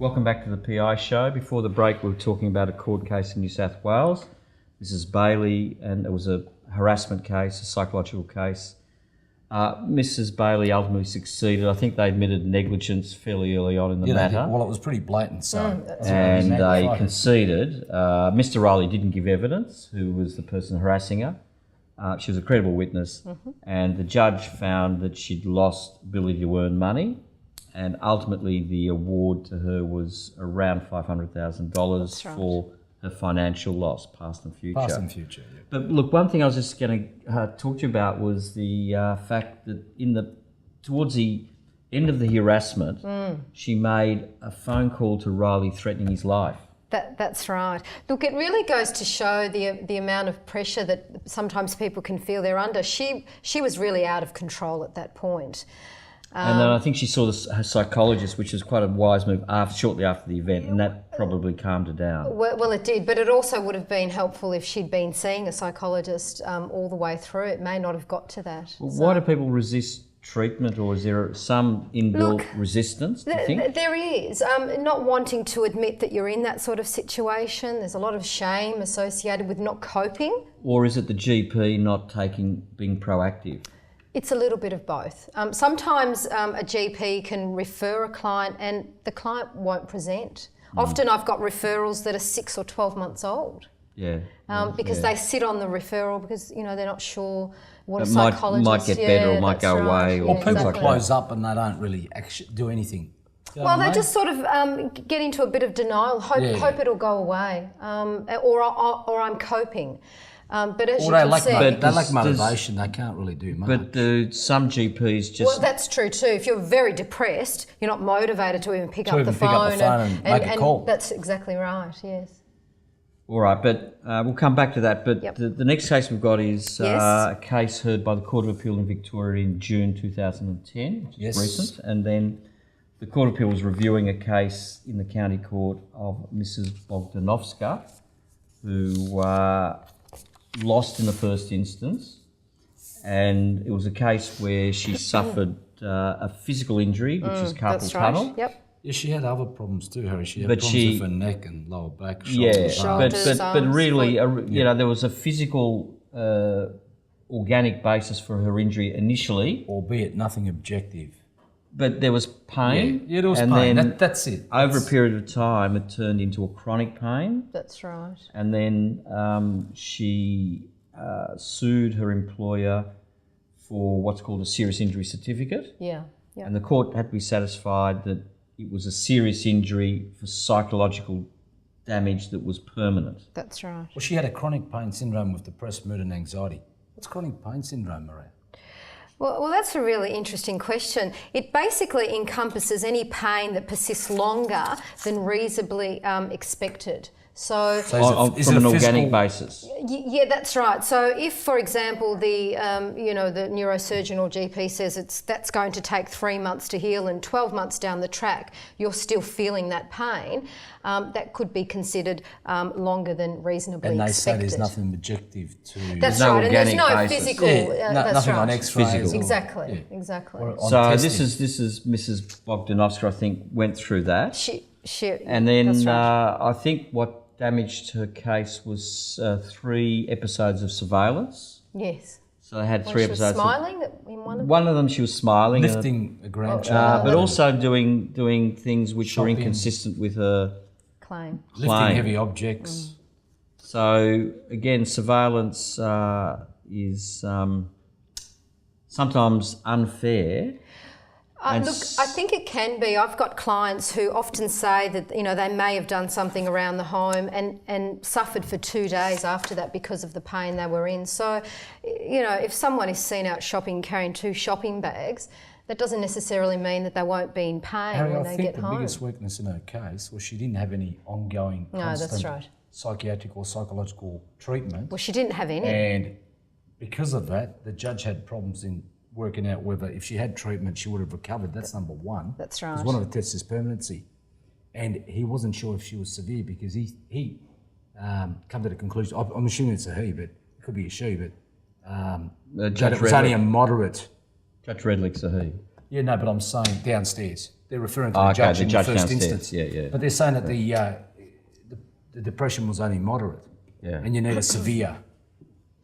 Welcome back to the PI show. Before the break, we were talking about a court case in New South Wales. Mrs. Bailey, and it was a harassment case, a psychological case. Mrs. Bailey ultimately succeeded. I think they admitted negligence fairly early on in the matter. Well, it was pretty blatant, so... And they conceded. Mr. Riley didn't give evidence, who was the person harassing her. She was a credible witness, and the judge found that she'd lost ability to earn money, and ultimately the award to her was around $500,000 for her financial loss, past and future. Past and future, yeah. But look, one thing I was just going to talk to you about was the fact that towards the end of the harassment, she made a phone call to Riley threatening his life. That's right. Look, it really goes to show the amount of pressure that sometimes people can feel they're under. She was really out of control at that point. And then I think she saw her psychologist, which was quite a wise move shortly after the event, and that probably calmed her down. Well, it did, but it also would have been helpful if she'd been seeing a psychologist all the way through. It may not have got to that. Well, why do people resist treatment, or is there some inbuilt resistance, do you think? There is. Not wanting to admit that you're in that sort of situation. There's a lot of shame associated with not coping. Or is it the GP not being proactive? It's a little bit of both. Sometimes a GP can refer a client and the client won't present. Often I've got referrals that are 6 or 12 months old. Yeah. Because they sit on the referral because, they're not sure what a psychologist... might get better or might go away. Or people close up and they don't really actually do anything. You know well, they just sort of get into a bit of denial, hope it'll go away, or I'm coping. But as you can see... They lack motivation, they can't really do much. But some GPs just... Well, that's true too. If you're very depressed, you're not motivated to even pick up the phone and make a call. That's exactly right, yes. All right, but we'll come back to that. But the next case we've got is a case heard by the Court of Appeal in Victoria in June 2010, which is recent. And then the Court of Appeal was reviewing a case in the County Court of Mrs. Ogdenovska, who... lost in the first instance, and it was a case where she suffered a physical injury, which is carpal tunnel. Yep. Yeah, she had other problems too, Harry. She had problems with her neck and lower back, shoulders. But really, there was a physical, organic basis for her injury initially, albeit nothing objective. But there was pain. Yeah, there was pain. Then, that's it. Over a period of time, it turned into a chronic pain. That's right. And then she sued her employer for what's called a serious injury certificate. Yeah. And the court had to be satisfied that it was a serious injury for psychological damage that was permanent. That's right. Well, she had a chronic pain syndrome with depressed mood and anxiety. What's chronic pain syndrome, Maria? Well, that's a really interesting question. It basically encompasses any pain that persists longer than reasonably expected. So from an organic basis. Yeah, that's right. So if, for example, the the neurosurgeon or GP says that's going to take 3 months to heal and 12 months down the track, you're still feeling that pain, that could be considered longer than reasonably expected. And they say there's nothing objective to... That's right, and there's no physical... that's nothing right. on X-rays. Exactly. So this is Mrs. Bogdanovska, I think, went through that. And then I think what damaged her case was 3 episodes of surveillance. Yes. So they had 3 episodes. She was smiling in one of them? One of them she was smiling. Lifting a grandchild. But also doing things which were inconsistent with her claim. Lifting heavy objects. So again, surveillance is sometimes unfair. Look, I think it can be. I've got clients who often say that they may have done something around the home and suffered for 2 days after that because of the pain they were in. So, if someone is seen out shopping carrying 2 shopping bags, that doesn't necessarily mean that they won't be in pain when they get home. I think the biggest weakness in her case was she didn't have any ongoing constant psychiatric or psychological treatment. Well, she didn't have any. And because of that, the judge had problems in working out whether if she had treatment she would have recovered. That's number one. That's right. Because one of the tests is permanency. And he wasn't sure if she was severe because he come to the conclusion, I'm assuming it's a he, but it could be a she, but that it was only a moderate... Judge Redlick's a he. Yeah, no, but I'm saying downstairs they're referring to the judge in the first downstairs. instance. Yeah. But they're saying that the depression was only moderate, and you need a severe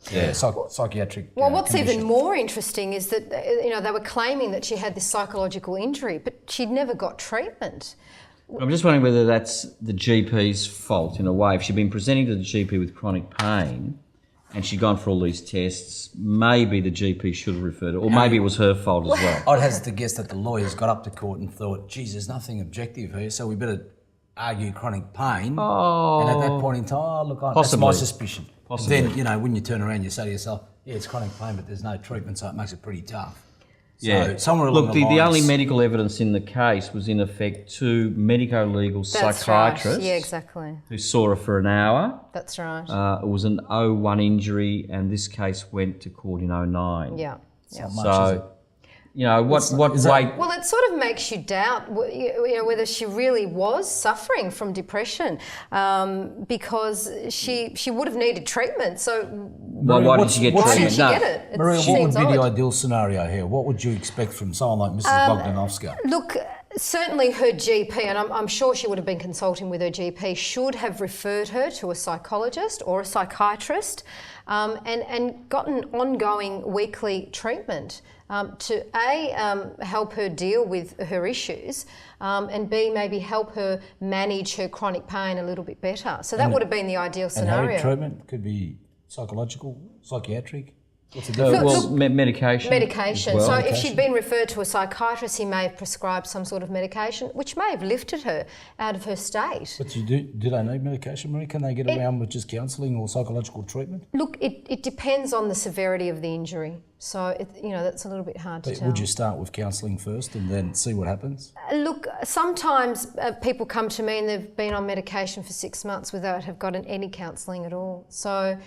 psychiatric. Well, what's condition. even more interesting is that they were claiming that she had this psychological injury, but she'd never got treatment. I'm just wondering whether that's the GP's fault in a way. If she'd been presenting to the GP with chronic pain and she'd gone for all these tests, maybe the GP should have referred her, or maybe it was her fault as well. I'd hazard to guess that the lawyers got up to court and thought, geez, there's nothing objective here, so we better argue chronic pain. Oh. And at that point in time, that's my suspicion. Possibly. Then, when you turn around, you say to yourself, yeah, it's chronic pain, but there's no treatment, so it makes it pretty tough. Yeah. So somewhere along the lines, only medical evidence in the case was in effect two medico-legal psychiatrists. Right. Yeah, exactly. Who saw her for an hour. That's right. It was an 01 injury, and this case went to court in 09. Yeah. Not much, is it? What weight? Well, it sort of makes you doubt, whether she really was suffering from depression, because she would have needed treatment. So why did she get why treatment? did she get it? Maria, what would seems be the odd. ideal scenario here? What would you expect from someone like Mrs. Ogdenovska? Look, certainly her GP, and I'm sure she would have been consulting with her GP, should have referred her to a psychologist or a psychiatrist, and gotten ongoing weekly treatment to help her deal with her issues, and B, maybe help her manage her chronic pain a little bit better. So that would have been the ideal scenario. And her treatment could be psychological, psychiatric. What's the difference? Medication. Medication. Well. So if she'd been referred to a psychiatrist, he may have prescribed some sort of medication, which may have lifted her out of her state. But do they need medication, Marie? Can they get around with just counselling or psychological treatment? Look, it depends on the severity of the injury. So, that's a little bit hard to tell. Would you start with counselling first and then see what happens? Look, sometimes people come to me and they've been on medication for 6 months without have gotten any counselling at all. So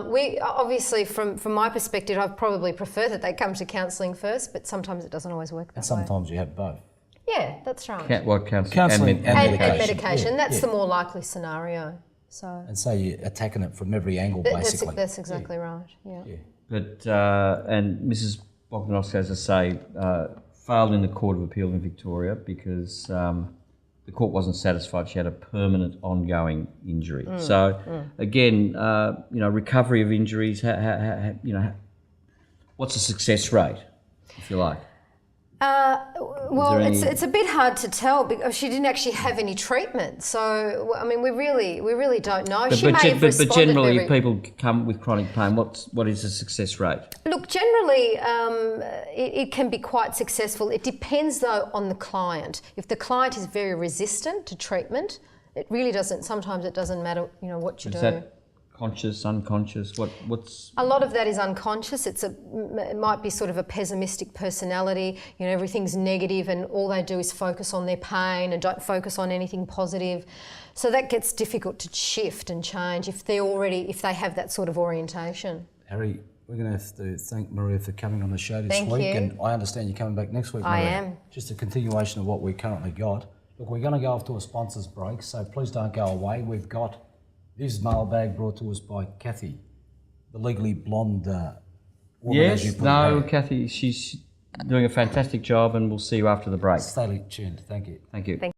we obviously, from my perspective, I'd probably prefer that they come to counselling first, but sometimes it doesn't always work that way. And sometimes you have both. Yeah, that's right. Counselling And medication. That's the more likely scenario. So. And so you're attacking it from every angle, basically. That's exactly right. Yeah. But and Mrs. Ogdenovska, as I say, failed in the Court of Appeal in Victoria because the court wasn't satisfied. She had a permanent, ongoing injury. Again, recovery of injuries. What's the success rate, if you like? Well, it's a bit hard to tell because she didn't actually have any treatment. So, I mean, we really don't know. But generally, if people come with chronic pain, what is the success rate? Look, generally, it can be quite successful. It depends, though, on the client. If the client is very resistant to treatment, it really doesn't. Sometimes it doesn't matter, what you do. Is that conscious, unconscious? What's a lot of that is unconscious. It might be sort of a pessimistic personality. Everything's negative, and all they do is focus on their pain and don't focus on anything positive. So that gets difficult to shift and change if they have that sort of orientation. Harry, we're going to have to thank Maria for coming on the show this week. Thank you. And I understand you're coming back next week, Maria. I am. Just a continuation of what we currently got. Look, we're going to go off to a sponsors break, so please don't go away. We've got this mailbag brought to us by Kathy, the legally blonde woman, as you put it. Kathy, she's doing a fantastic job, and we'll see you after the break. Stay tuned. Thank you. Thank you.